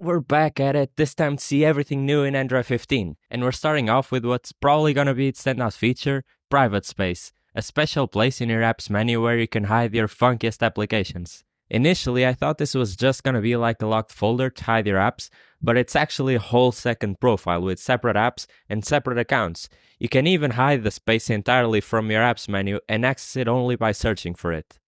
We're back at it, this time to see everything new in Android 15, and we're starting off with what's probably gonna be its standout feature, Private Space, a special place in your app's menu where you can hide your funkiest applications. Initially, I thought this was just gonna be like a locked folder to hide your apps, but it's actually a whole second profile with separate apps and separate accounts. You can even hide the space entirely from your apps menu and access it only by searching for it.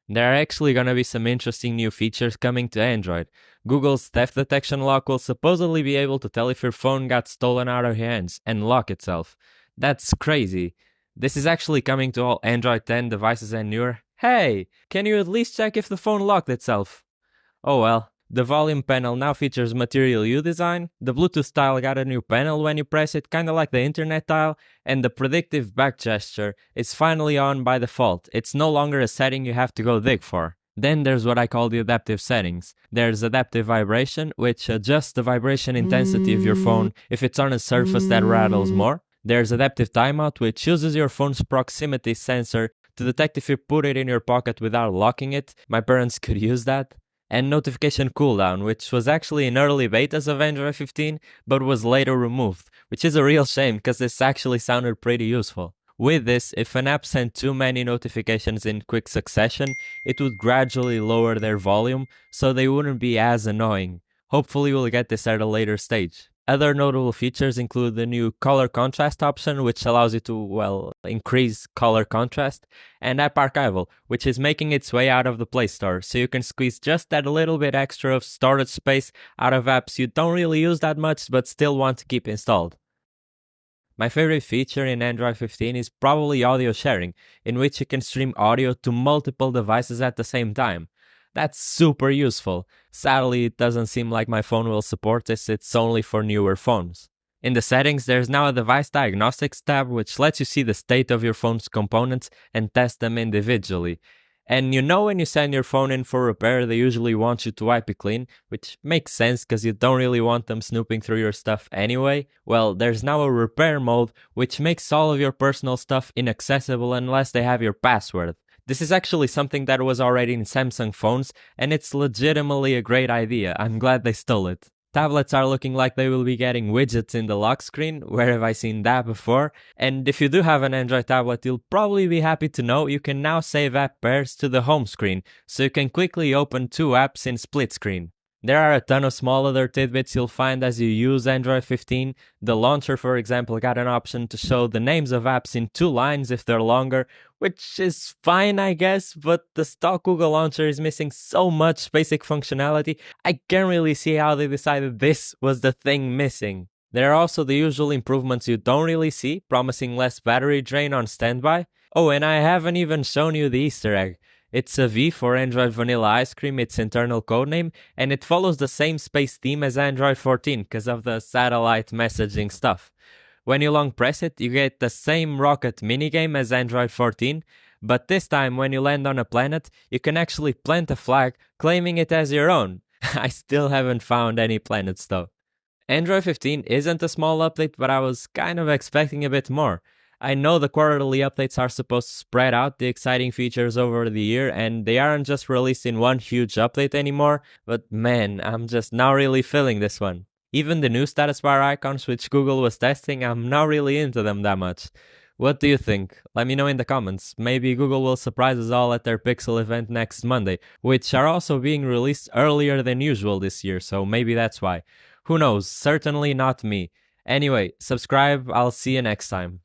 There are actually gonna be some interesting new features coming to Android. Google's theft detection lock will supposedly be able to tell if your phone got stolen out of your hands and lock itself. That's crazy. This is actually coming to all Android 10 devices and newer. Hey, can you at least check if the phone locked itself? Oh well. The volume panel now features Material U design, the Bluetooth tile got a new panel when you press it, kinda like the internet tile, and the predictive back gesture is finally on by default. It's no longer a setting you have to go dig for. Then there's what I call the adaptive settings. There's adaptive vibration, which adjusts the vibration intensity of your phone if it's on a surface that rattles more. There's adaptive timeout, which uses your phone's proximity sensor to detect if you put it in your pocket without locking it. My parents could use that. And notification cooldown, which was actually in early betas of Android 15, but was later removed, which is a real shame because this actually sounded pretty useful. With this, if an app sent too many notifications in quick succession, it would gradually lower their volume, so they wouldn't be as annoying. Hopefully we'll get this at a later stage. Other notable features include the new color contrast option, which allows you to, increase color contrast, and app archival, which is making its way out of the Play Store, so you can squeeze just that little bit extra of storage space out of apps you don't really use that much but still want to keep installed. My favorite feature in Android 15 is probably audio sharing, in which you can stream audio to multiple devices at the same time. That's super useful. Sadly, it doesn't seem like my phone will support this, it's only for newer phones. In the settings, there's now a device diagnostics tab which lets you see the state of your phone's components and test them individually. And you know when you send your phone in for repair, they usually want you to wipe it clean, which makes sense because you don't really want them snooping through your stuff anyway. Well, there's now a repair mode which makes all of your personal stuff inaccessible unless they have your password. This is actually something that was already in Samsung phones, and it's legitimately a great idea. I'm glad they stole it. Tablets are looking like they will be getting widgets in the lock screen. Where have I seen that before? And if you do have an Android tablet, you'll probably be happy to know you can now save app pairs to the home screen, so you can quickly open two apps in split screen. There are a ton of small other tidbits you'll find as you use Android 15. The launcher, for example, got an option to show the names of apps in two lines if they're longer, which is fine, I guess, but the stock Google launcher is missing so much basic functionality, I can't really see how they decided this was the thing missing. There are also the usual improvements you don't really see, promising less battery drain on standby. Oh, and I haven't even shown you the Easter egg. It's a V for Android Vanilla Ice Cream, its internal codename, and it follows the same space theme as Android 14 because of the satellite messaging stuff. When you long press it, you get the same rocket minigame as Android 14, but this time when you land on a planet, you can actually plant a flag, claiming it as your own. I still haven't found any planets though. Android 15 isn't a small update, but I was kind of expecting a bit more. I know the quarterly updates are supposed to spread out the exciting features over the year, and they aren't just released in one huge update anymore, but man, I'm just not really feeling this one. Even the new status bar icons which Google was testing, I'm not really into them that much. What do you think? Let me know in the comments. Maybe Google will surprise us all at their Pixel event next Monday, which are also being released earlier than usual this year, so maybe that's why. Who knows? Certainly not me. Anyway, subscribe, I'll see you next time.